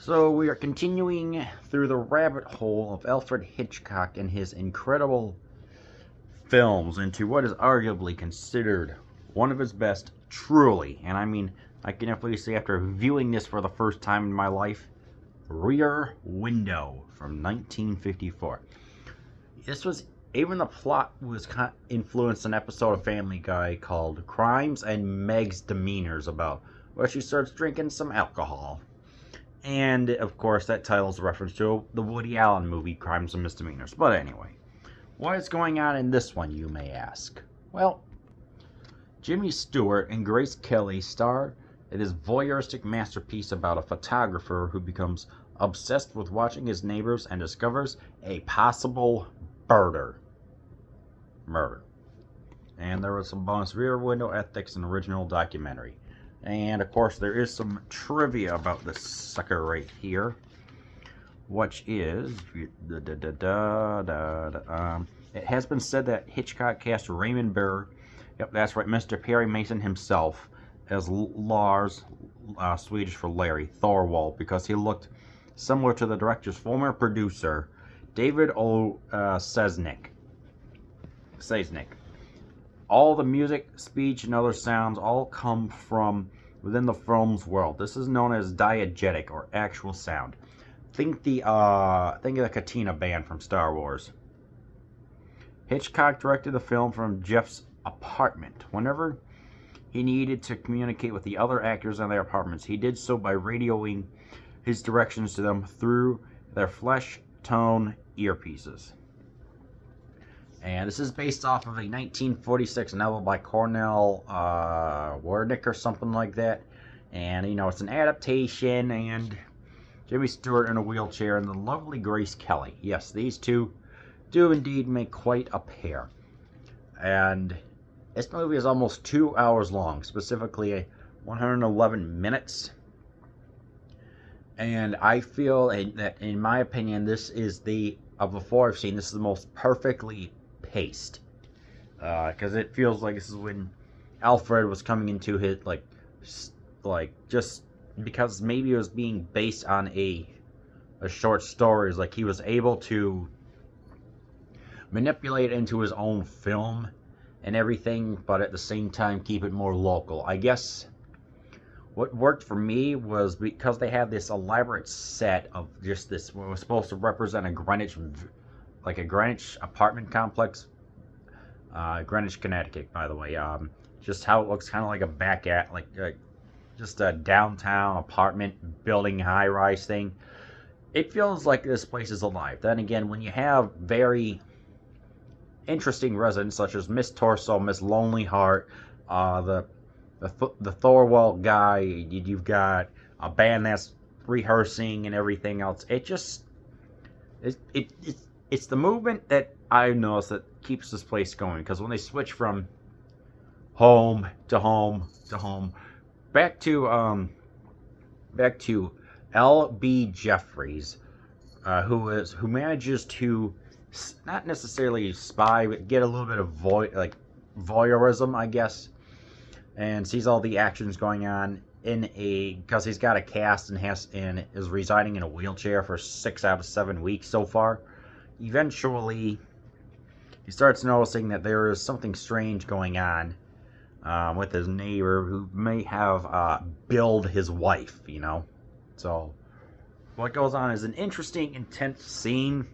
So we are continuing through the rabbit hole of Alfred Hitchcock and his incredible films into what is arguably considered one of his best, truly, and I mean, I can definitely say after viewing this for the first time in my life, Rear Window from 1954. This was, even the plot was influenced an episode of Family Guy called Crimes and Meg's Demeanors, about where she starts drinking some alcohol. And, of course, that title is a reference to the Woody Allen movie, Crimes and Misdemeanors. But anyway, what is going on in this one, you may ask? Well, Jimmy Stewart and Grace Kelly star in this voyeuristic masterpiece about a photographer who becomes obsessed with watching his neighbors and discovers a possible murder. And there was some bonus Rear Window ethics in the original documentary. And of course, there is some trivia about this sucker right here, which is it has been said that Hitchcock cast Raymond Burr, yep, that's right, Mr. Perry Mason himself, as Lars, Swedish for Larry, Thorwald, because he looked similar to the director's former producer, David O. Selznick. All the music, speech, and other sounds all come from within the film's world. This is known as diegetic, or actual sound. Think of the Katina band from Star Wars. Hitchcock directed the film from Jeff's apartment. Whenever he needed to communicate with the other actors in their apartments, he did so by radioing his directions to them through their flesh tone earpieces. And this is based off of a 1946 novel by Cornell Wernick or something like that. And, you know, it's an adaptation, and Jimmy Stewart in a wheelchair and the lovely Grace Kelly. Yes, these two do indeed make quite a pair. And this movie is almost 2 hours long, specifically 111 minutes. And I feel that, in my opinion, this is of the four I've seen, this is the most perfectly paced, because it feels like this is when Alfred was coming into his just because maybe it was being based on a short story, like he was able to manipulate it into his own film and everything, but at the same time keep it more local. I guess what worked for me was because they had this elaborate set of just this, what was supposed to represent a Greenwich apartment complex, Greenwich, Connecticut, by the way. Just how it looks, kind of like just a downtown apartment building, high-rise thing. It feels like this place is alive. Then again, when you have very interesting residents such as Miss Torso, Miss Lonely Heart, the Thorwald guy, you've got a band that's rehearsing and everything else. It's the movement that I noticed that keeps this place going, because when they switch from home to home to home, back to L.B. Jeffries, who manages to not necessarily spy, but get a little bit of voyeurism, I guess, and sees all the actions going on because he's got a cast and is residing in a wheelchair for 6 out of 7 weeks so far. Eventually, he starts noticing that there is something strange going on with his neighbor, who may have billed his wife, you know. So what goes on is an interesting, intense scene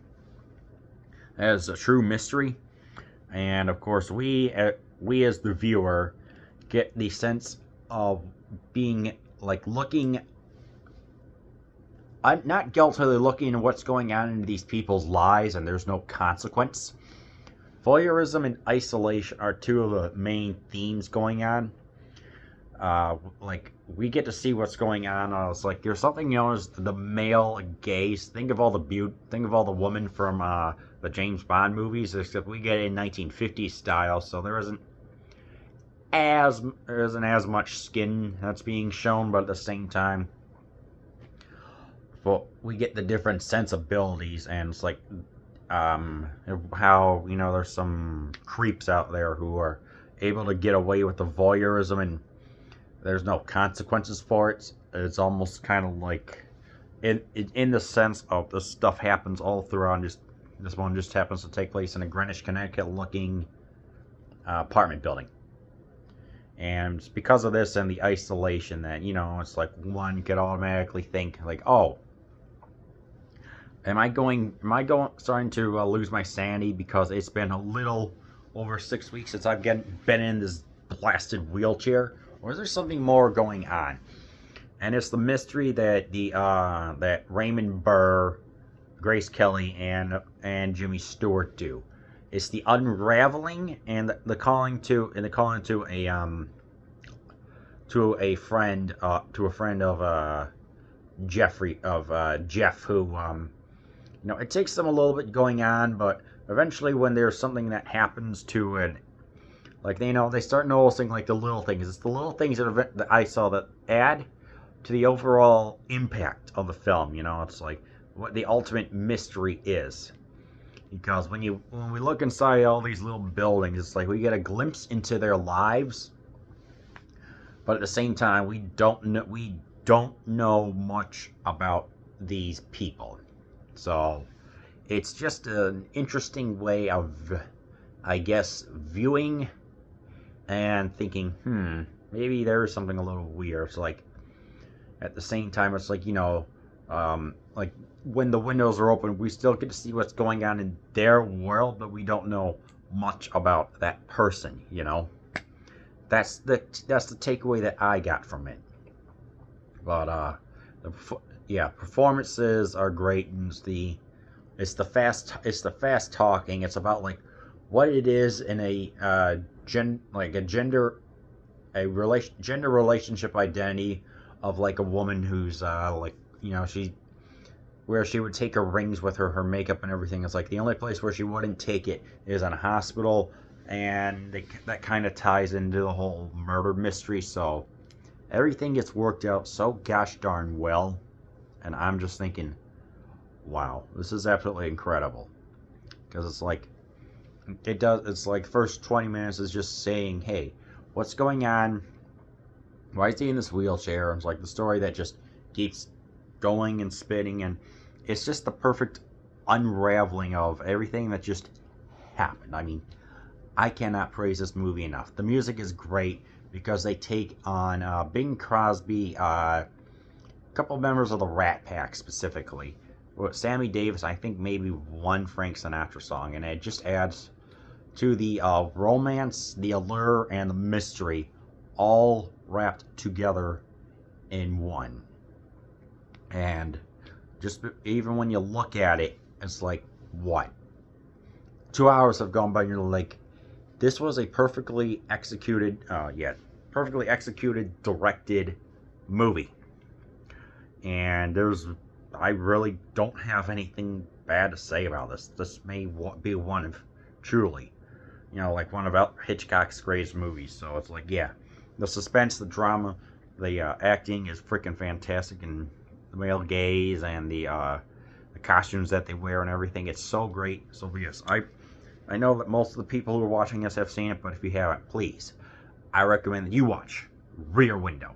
as a true mystery. And of course, we as the viewer get the sense of being looking. I'm not guiltily looking at what's going on in these people's lives, and there's no consequence. Voyeurism and isolation are two of the main themes going on. We get to see what's going on. It's like there's something known as the male gaze. Think of all the women from the James Bond movies, except we get it in 1950s style, so there isn't as much skin that's being shown, but at the same time, we get the different sensibilities, and it's like how, you know, there's some creeps out there who are able to get away with the voyeurism and there's no consequences for it. It's almost kind of like in the sense of the stuff happens all throughout. Just this one just happens to take place in a Greenwich, Connecticut looking apartment building. And because of this and the isolation, that it's like one could automatically think like, oh, am I starting to lose my sanity because it's been a little over 6 weeks since I've been in this blasted wheelchair, or is there something more going on? And it's the mystery that that Raymond Burr, Grace Kelly, and Jimmy Stewart do. It's the unraveling and the calling to a friend of Jeff, who it takes them a little bit going on, but eventually when there's something that happens to it, like they start noticing like the little things. It's the little things that I saw that add to the overall impact of the film. It's like what the ultimate mystery is. Because when we look inside all these little buildings, it's like we get a glimpse into their lives, but at the same time we don't know much about these people. So it's just an interesting way of, I guess, viewing and thinking, maybe there is something a little weird. It's like at the same time, it's like like when the windows are open, we still get to see what's going on in their world, but we don't know much about that person. That's the takeaway that I got from it. But performances are great, and it's the fast talking. It's about like what it is in a gender relationship identity of like a woman who's where she would take her rings with her makeup and everything. It's like the only place where she wouldn't take it is in a hospital, and that kind of ties into the whole murder mystery. So everything gets worked out so gosh darn well, and I'm just thinking, wow, this is absolutely incredible. Because it's like it's like first 20 minutes is just saying, hey, what's going on? Why is he in this wheelchair? It's like the story that just keeps going and spinning, and it's just the perfect unraveling of everything that just happened. I mean, I cannot praise this movie enough. The music is great because they take on Bing Crosby, a couple members of the Rat Pack specifically, with Sammy Davis, I think maybe one Frank Sinatra song, and it just adds to the romance, the allure, and the mystery, all wrapped together in one. And just even when you look at it, it's like, what? 2 hours have gone by, and you're like, this was a perfectly executed, directed movie. And I really don't have anything bad to say about this. This may be one of, truly, like one of Hitchcock's greatest movies. So it's like, yeah, the suspense, the drama, the acting is freaking fantastic, and the male gaze and the costumes that they wear and everything, it's so great. So yes, I know that most of the people who are watching this have seen it, but if you haven't, please, I recommend that you watch Rear Window.